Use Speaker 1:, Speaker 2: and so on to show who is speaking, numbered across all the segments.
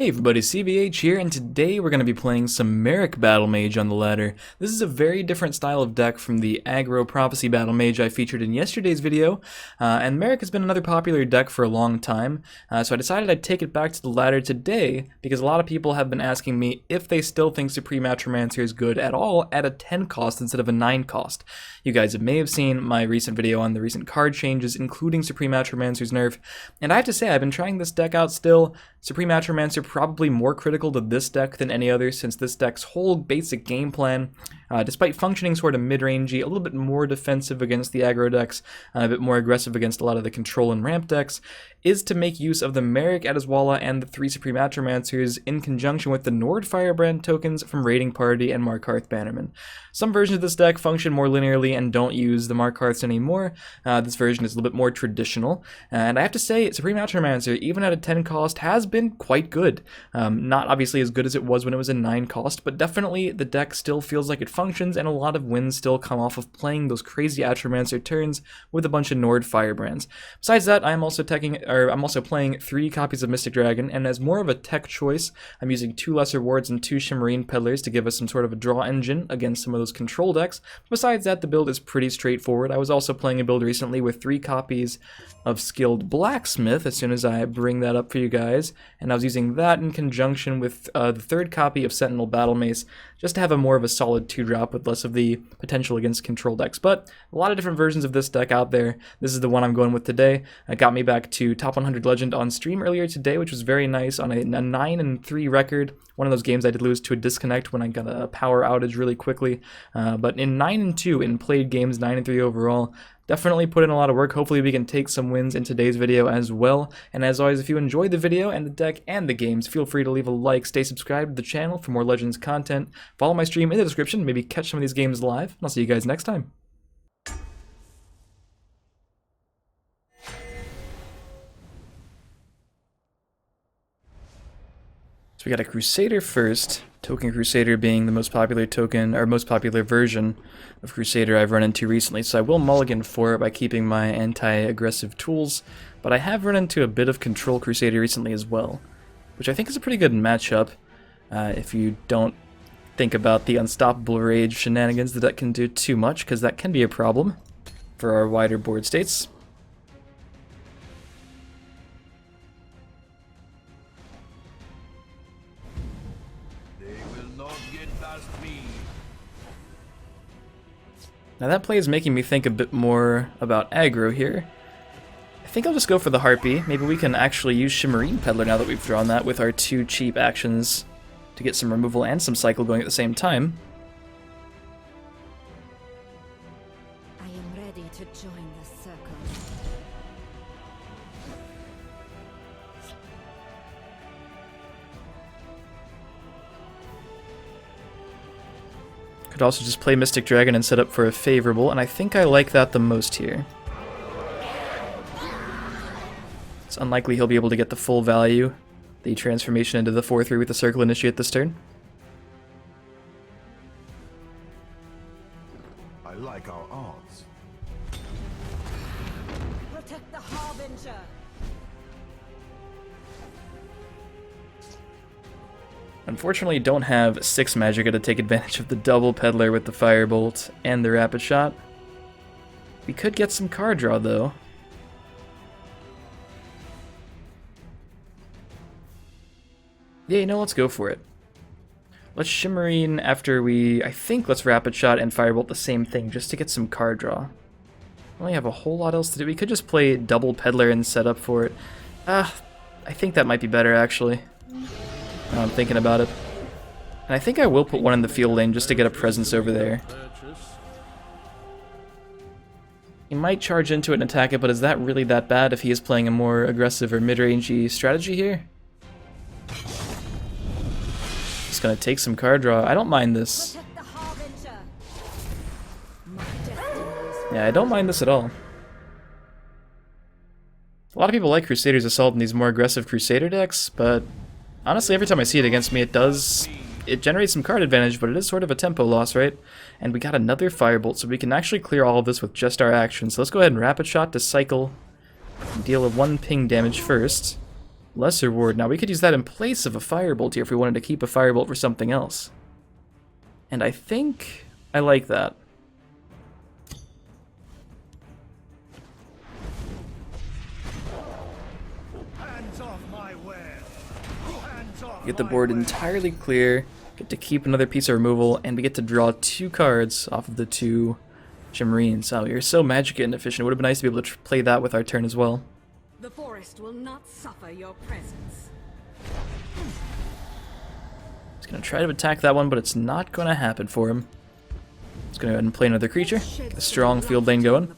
Speaker 1: Hey everybody, CVH here, and today we're going to be playing some Merric Battlemage on the ladder. This is a very different style of deck from the aggro Prophecy Battlemage I featured in yesterday's video, and Merric has been another popular deck for a long time, so I decided I'd take it back to the ladder today because a lot of people have been asking me if they still think Supreme Atromancer is good at all at a 10 cost instead of a 9 cost. You guys may have seen my recent video on the recent card changes, including Supreme Atromancer's nerf, and I have to say I've been trying this deck out still. Supreme Atromancer probably more critical to this deck than any other, since this deck's whole basic game plan, despite functioning sort of mid-rangey, a little bit more defensive against the aggro decks, a bit more aggressive against a lot of the control and ramp decks, is to make use of the Merric Adeswala and the 3 Supreme Atromancers in conjunction with the Nord Firebrand tokens from Raiding Party and Markarth Bannerman. Some versions of this deck function more linearly and don't use the Markarths anymore. This version is a little bit more traditional, and I have to say Supreme Atromancer, even at a 10 cost, has been quite good. Not obviously as good as it was when it was a 9 cost, but definitely the deck still feels like it functions, and a lot of wins still come off of playing those crazy Atromancer turns with a bunch of Nord Firebrands. Besides that, I'm also playing 3 copies of Mystic Dragon, and as more of a tech choice, I'm using 2 Lesser Wards and 2 Shimmerine Peddlers to give us some sort of a draw engine against some of those control decks. Besides that, the build is pretty straightforward. I was also playing a build recently with 3 copies of Skilled Blacksmith as soon as I bring that up for you guys, and I was using that in conjunction with the 3rd copy of Sentinel Battle Mace, just to have a more of a solid 2-drop with less of the potential against control decks. But a lot of different versions of this deck out there. This is the one I'm going with today. It got me back to top 100 Legend on stream earlier today, which was very nice on a 9-3 record. One of those games I did lose to a disconnect when I got a power outage really quickly. But in 9-2 in played games, 9-3 overall, definitely put in a lot of work. Hopefully we can take some wins in today's video as well. And as always, if you enjoyed the video and the deck and the games, feel free to leave a like, stay subscribed to the channel for more Legends content, follow my stream in the description, maybe catch some of these games live, and I'll see you guys next time. So we got a Crusader first, Token Crusader being the most popular token, or most popular version of Crusader I've run into recently, so I will mulligan for it by keeping my anti-aggressive tools, but I have run into a bit of Control Crusader recently as well, which I think is a pretty good matchup, if you don't think about the Unstoppable Rage shenanigans the deck can do too much, because that can be a problem for our wider board states. Now that play is making me think a bit more about aggro here. I think I'll just go for the Harpy. Maybe we can actually use Shimmerine Peddler now that we've drawn that with our 2 cheap actions to get some removal and some cycle going at the same time.
Speaker 2: I am ready to join the circle.
Speaker 1: Could also just play Mystic Dragon and set up for a favorable, and I think I like that the most here. It's unlikely he'll be able to get the full value, the transformation into the 4-3 with the Circle Initiate this turn.
Speaker 3: I like our odds.
Speaker 2: Protect the Harbinger.
Speaker 1: Unfortunately, don't have 6 Magicka to take advantage of the double Peddler with the Firebolt and the Rapid Shot. We could get some card draw, though. Yeah, you know, let's go for it. Let's Shimmerine after let's Rapid Shot and Firebolt the same thing, just to get some card draw. We only have a whole lot else to do. We could just play double Peddler and set up for it. I think that might be better, actually. Now I'm thinking about it. And I think I will put one in the field lane just to get a presence over there. He might charge into it and attack it, but is that really that bad if he is playing a more aggressive or mid-rangey strategy here? He's gonna take some card draw. I don't mind this. Yeah, I don't mind this at all. A lot of people like Crusader's Assault in these more aggressive Crusader decks, but honestly, every time I see it against me, it generates some card advantage, but it is sort of a tempo loss, right? And we got another Firebolt, so we can actually clear all of this with just our actions. So let's go ahead and Rapid Shot to cycle, deal a 1 ping damage first. Lesser Ward. Now we could use that in place of a Firebolt here if we wanted to keep a Firebolt for something else. And I think I like that.
Speaker 3: Hands off my ware. Hands off
Speaker 1: Get the
Speaker 3: my
Speaker 1: board
Speaker 3: ware.
Speaker 1: entirely clear, get to keep another piece of removal, and we get to draw 2 cards off of the 2 Shimarines. Oh, you're so magic inefficient. It would have been nice to be able to play that with our turn as well.
Speaker 2: The forest will not suffer your presence.
Speaker 1: He's going to try to attack that one, but it's not going to happen for him. He's going to go ahead and play another creature, get a strong field lane going.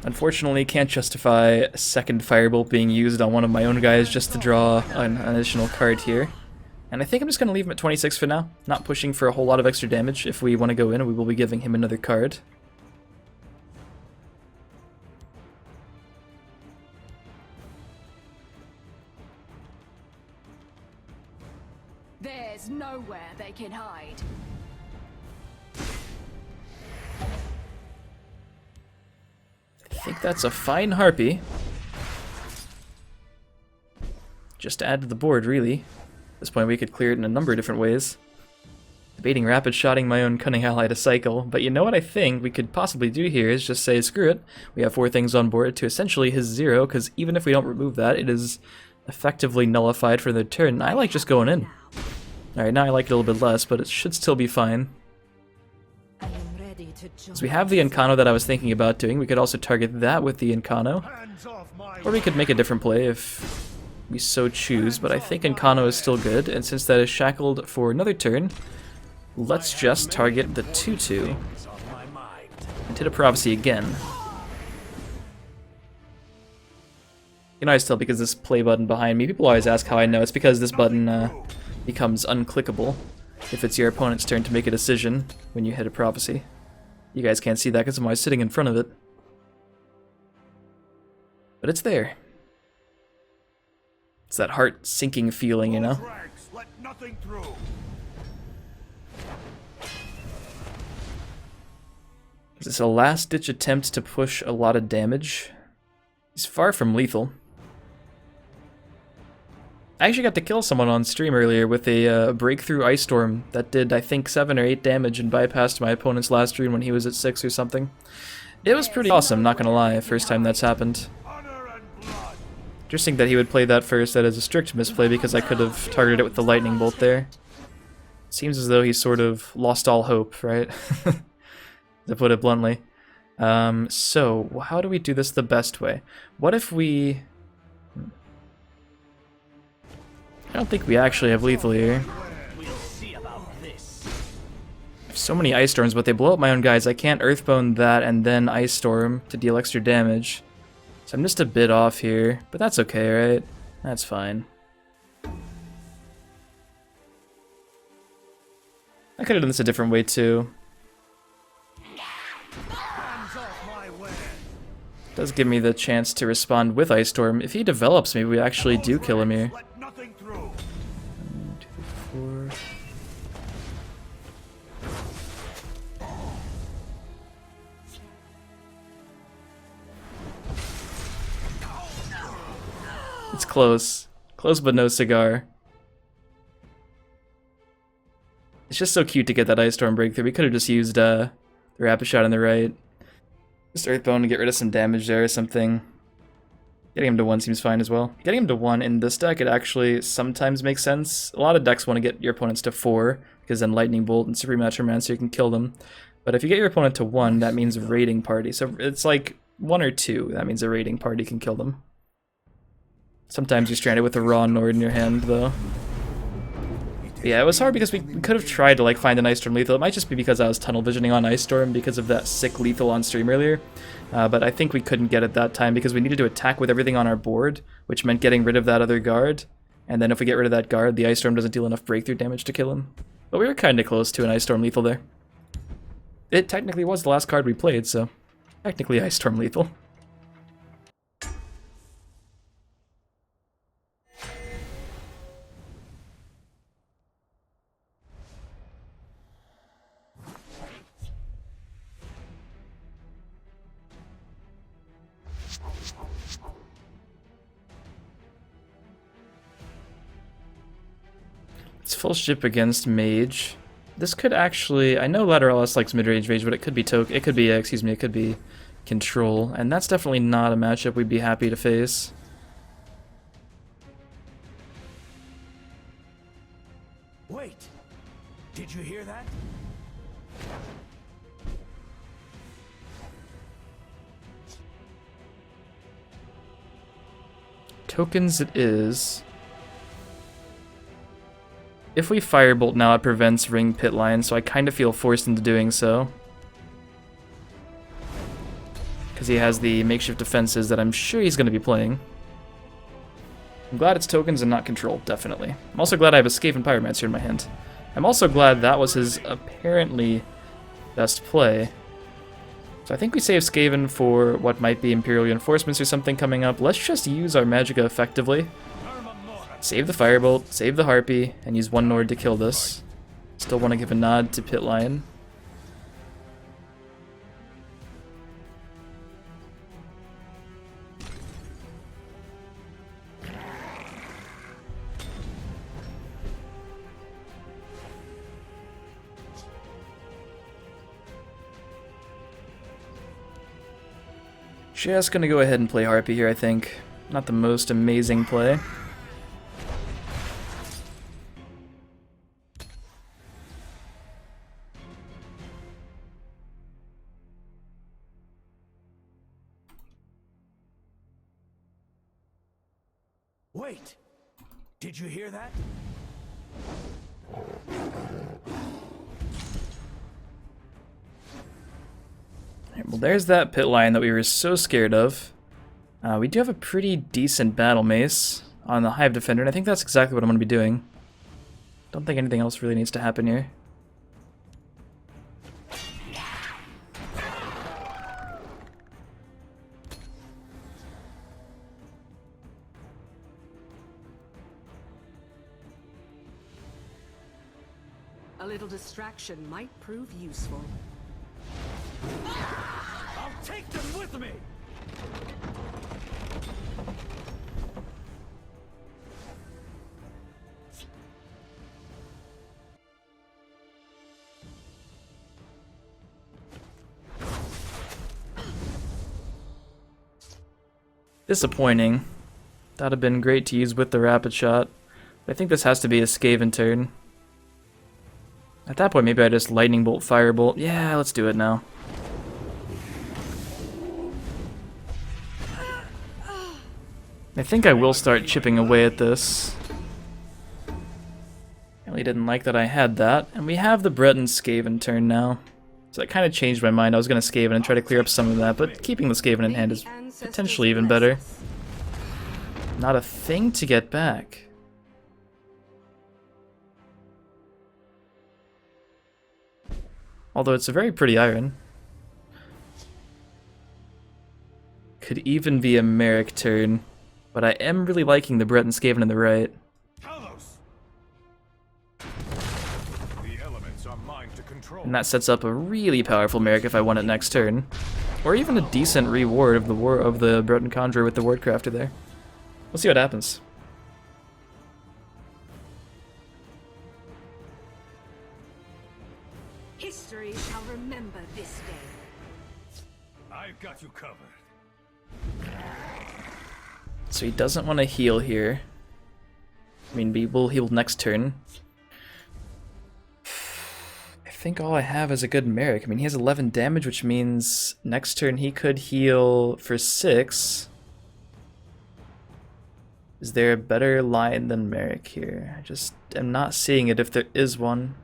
Speaker 1: Unfortunately, can't justify a second Firebolt being used on one of my own guys just to draw an additional card here. And I think I'm just going to leave him at 26 for now, not pushing for a whole lot of extra damage. If we want to go in, we will be giving him another card.
Speaker 2: There's nowhere they can hide.
Speaker 1: I think that's a fine Harpy. Just to add to the board, really. At this point, we could clear it in a number of different ways. Debating rapid shotting my own Cunning Ally to cycle, but you know what I think we could possibly do here is just say, screw it. We have 4 things on board to essentially his 0, because even if we don't remove that, it is effectively nullified for the turn. I like just going in. Alright, now I like it a little bit less, but it should still be fine.
Speaker 2: I am ready to join.
Speaker 1: So we have the Incano that I was thinking about doing. We could also target that with the Incano.
Speaker 3: Hands off my
Speaker 1: Or we could make a different play if we so choose, but I think Incano is still good, and since that is shackled for another turn, let's just target the 2/2 and hit a Prophecy again. You know, I still, because this play button behind me, people always ask how I know. It's because this button becomes unclickable if it's your opponent's turn to make a decision when you hit a Prophecy. You guys can't see that because I'm always sitting in front of it. But it's there. It's that heart-sinking feeling, you know?
Speaker 3: ranks, let nothing through.
Speaker 1: Is this a last-ditch attempt to push a lot of damage? He's far from lethal. I actually got to kill someone on stream earlier with a breakthrough Ice Storm that did, I think, 7 or 8 damage and bypassed my opponent's last rune when he was at 6 or something. It was pretty awesome, not gonna lie, first time that's happened.
Speaker 3: Honor and blood.
Speaker 1: Interesting that he would play that first. That is a strict misplay because I could have targeted it with the lightning bolt there. Seems as though he sort of lost all hope, right? To put it bluntly. So, how do we do this the best way? What if we... I don't think we actually have lethal here. I have so many Ice Storms, but they blow up my own guys. I can't Earthbone that and then Ice Storm to deal extra damage. So I'm just a bit off here, but that's okay, right? That's fine. I could have done this a different way too.
Speaker 3: Hands off my ware.
Speaker 1: Does give me the chance to respond with Ice Storm. If he develops, maybe we actually do kill him here.
Speaker 3: Let nothing through.
Speaker 1: 1, 2, 4. It's close. Close but no cigar. It's just so cute to get that Ice Storm breakthrough. We could have just used the Rapid Shot on the right. Just Earthbone to get rid of some damage there or something. Getting him to 1 seems fine as well. Getting him to 1 in this deck, it actually sometimes makes sense. A lot of decks want to get your opponents to 4, because then Lightning Bolt and Supreme Atromancer can kill them. But if you get your opponent to 1, that means a raiding party. So it's like 1 or 2, that means a raiding party can kill them. Sometimes you're stranded with a raw Nord in your hand, though. Yeah, it was hard because we could have tried to like find an Ice Storm lethal. It might just be because I was tunnel visioning on Ice Storm because of that sick lethal on stream earlier. But I think we couldn't get it that time because we needed to attack with everything on our board, which meant getting rid of that other guard. And then if we get rid of that guard, the Ice Storm doesn't deal enough breakthrough damage to kill him. But we were kind of close to an Ice Storm lethal there. It technically was the last card we played, so technically Ice Storm lethal. It's full ship against Mage. This could actually, I know Lateralis likes mid-range Mage, but it could be it could be, it could be Control, and that's definitely not a matchup we'd be happy to face.
Speaker 3: Wait! Did you hear that?
Speaker 1: Tokens it is. If we Firebolt now, it prevents Ring Pit Line, so I kind of feel forced into doing so. Because he has the makeshift defenses that I'm sure he's going to be playing. I'm glad it's Tokens and not Control, definitely. I'm also glad I have a Skaven Pyromancer in my hand. I'm also glad that was his apparently best play. So I think we save Skaven for what might be Imperial Reinforcements or something coming up. Let's just use our Magicka effectively. Save the Firebolt, save the Harpy, and use one Nord to kill this. Still want to give a nod to Pit Lion. Just gonna go ahead and play Harpy here, I think. Not the most amazing play.
Speaker 3: Wait! Did you hear that?
Speaker 1: Well, there's that Pit Lion that we were so scared of. We do have a pretty decent Battle Mace on the Hive Defender, and I think that's exactly what I'm going to be doing. Don't think anything else really needs to happen here.
Speaker 2: A little distraction might prove useful.
Speaker 3: I'll take them with me!
Speaker 1: Disappointing. That'd have been great to use with the Rapid Shot. But I think this has to be a Skaven turn. At that point, maybe I just Lightning Bolt, Firebolt. Yeah, let's do it now. I think I will start chipping away at this. Really didn't like that I had that. And we have the Breton Skaven turn now. So that kind of changed my mind. I was going to Skaven and try to clear up some of that, but keeping the Skaven in hand is potentially even better. Not a thing to get back. Although it's a very pretty iron. Could even be a Merric turn. But I am really liking the Breton Skaven in the right.
Speaker 3: The elements are mine to control.
Speaker 1: And that sets up a really powerful Merric if I want it next turn. Or even a decent reward of the Breton Conjurer with the Wardcrafter there. We'll see what happens.
Speaker 2: History shall remember this day.
Speaker 3: I've got you covered.
Speaker 1: So he doesn't want to heal here. I mean, we will heal next turn. I think all I have is a good Merric. I mean, he has 11 damage, which means next turn he could heal for 6. Is there a better line than Merric here? I just am not seeing it if there is one.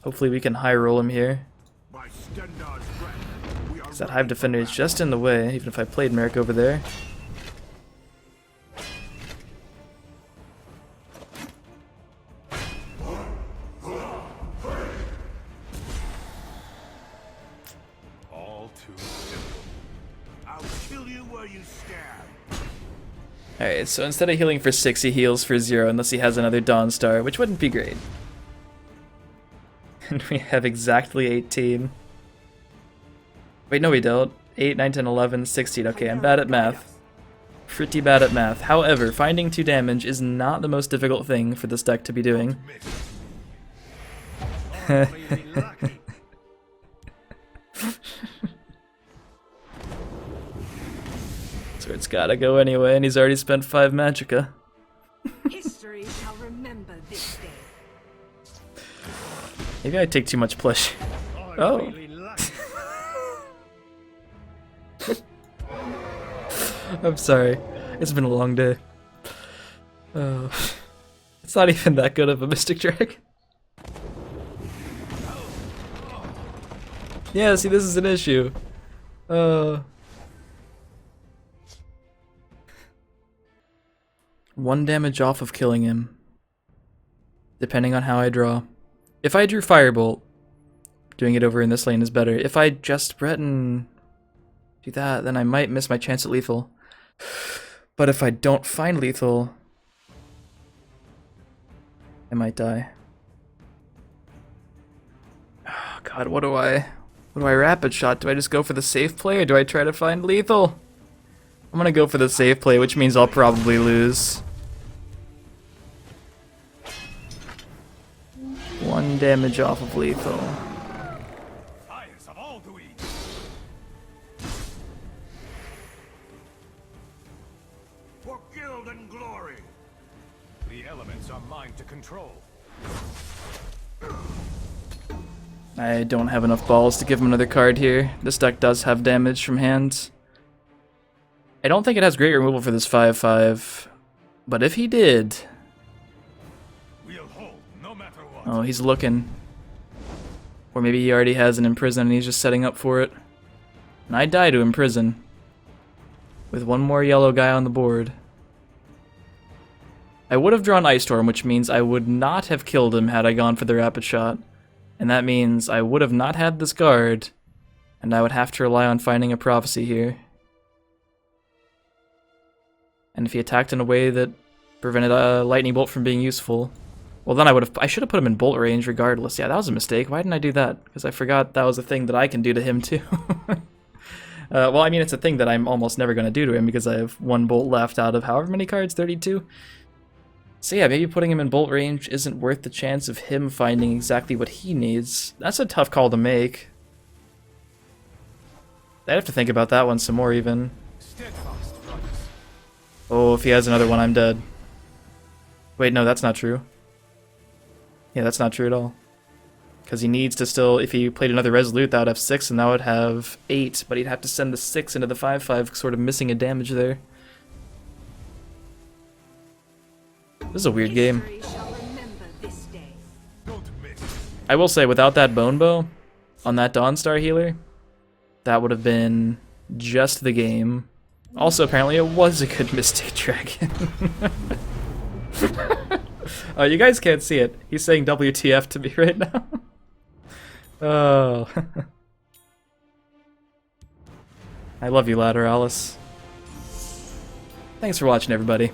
Speaker 1: Hopefully we can high roll him here. Because that Hive Defender is just in the way, even if I played Merric over there. Alright, so instead of healing for 6, he heals for 0 unless he has another Dawnstar, which wouldn't be great. And we have exactly 18. Wait, no we don't. 8, 9, 10, 11, 16. Okay, I'm bad at math. Pretty bad at math. However, finding 2 damage is not the most difficult thing for this deck to be doing.
Speaker 3: Only lucky.
Speaker 1: So it's gotta go anyway, and he's already spent 5 magicka.
Speaker 2: History shall remember this day.
Speaker 1: Maybe I take too much pleasure.
Speaker 3: I'm
Speaker 1: Oh.
Speaker 3: really lucky.
Speaker 1: I'm sorry. It's been a long day. Oh. It's not even that good of a Mystic Dragon. Yeah, see, this is an issue. 1 damage off of killing him. Depending on how I draw. If I drew Firebolt, doing it over in this lane is better. If I just Breton do that, then I might miss my chance at lethal. But if I don't find lethal, I might die. Oh god, what do I rapid shot? Do I just go for the safe play or do I try to find lethal? I'm gonna go for the safe play, which means I'll probably lose. 1 damage off of lethal.
Speaker 3: Highest of all to eat. For guild and glory. The elements are mine to control.
Speaker 1: I don't have enough balls to give him another card here. This deck does have damage from hand. I don't think it has great removal for this 5/5, but if he did...
Speaker 3: We'll hold no matter what.
Speaker 1: Oh, he's looking. Or maybe he already has an Imprison and he's just setting up for it. And I die to Imprison. With 1 more yellow guy on the board. I would have drawn Ice Storm, which means I would not have killed him had I gone for the Rapid Shot. And that means I would have not had this guard, and I would have to rely on finding a Prophecy here. And if he attacked in a way that prevented a Lightning Bolt from being useful, well then I should have put him in bolt range regardless. Yeah, that was a mistake. Why didn't I do that? Because I forgot that was a thing that I can do to him too. Well, I mean, it's a thing that I'm almost never going to do to him because I have 1 bolt left out of however many cards, 32? So yeah, maybe putting him in bolt range isn't worth the chance of him finding exactly what he needs. That's a tough call to make. I'd have to think about that one some more even.
Speaker 3: Steadfast brothers.
Speaker 1: Oh, if he has another one, I'm dead. Wait, no, that's not true. Yeah, that's not true at all. Because he needs to still, if he played another Resolute, that would have 6 and that would have 8, but he'd have to send the 6 into the 5/5, sort of missing a damage there. This is a weird game.
Speaker 2: History shall remember this day.
Speaker 3: Don't miss.
Speaker 1: I will say, without that Bone Bow on that Dawnstar healer, that would have been just the game. Also, apparently, it was a good Mystic Dragon. Oh, you guys can't see it. He's saying WTF to me right now. Oh. I love you, Lateralis. Thanks for watching, everybody.